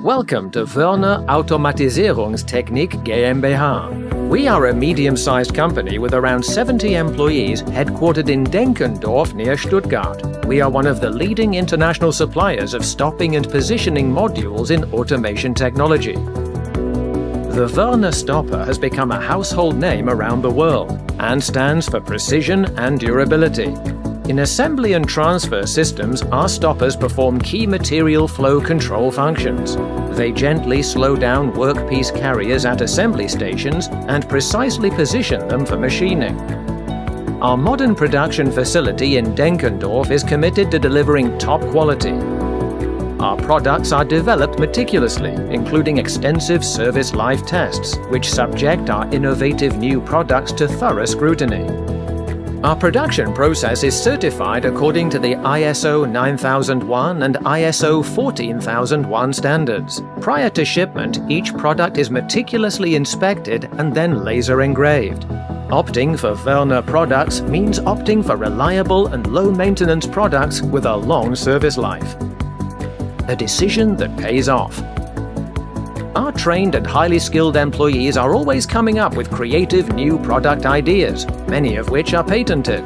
Welcome to Wörner Automatisierungstechnik GmbH. We are a medium-sized company with around 70 employees headquartered in Denkendorf near Stuttgart. We are one of the leading international suppliers of stopping and positioning modules in automation technology. The Wörner stopper has become a household name around the world and stands for precision and durability. In assembly and transfer systems, our stoppers perform key material flow control functions. They gently slow down workpiece carriers at assembly stations and precisely position them for machining. Our modern production facility in Denkendorf is committed to delivering top quality. Our products are developed meticulously, including extensive service life tests, which subject our innovative new products to thorough scrutiny. Our production process is certified according to the ISO 9001 and ISO 14001 standards. Prior to shipment, each product is meticulously inspected and then laser engraved. Opting for Wörner products means opting for reliable and low-maintenance products with a long service life. A decision that pays off. Our trained and highly skilled employees are always coming up with creative new product ideas, many of which are patented.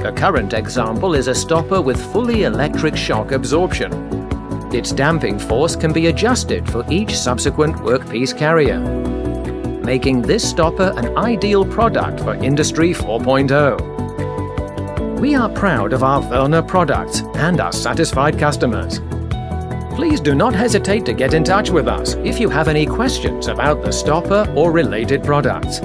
A current example is a stopper with fully electric shock absorption. Its damping force can be adjusted for each subsequent workpiece carrier, making this stopper an ideal product for Industry 4.0. We are proud of our Wörner products and our satisfied customers. Please do not hesitate to get in touch with us if you have any questions about the stopper or related products.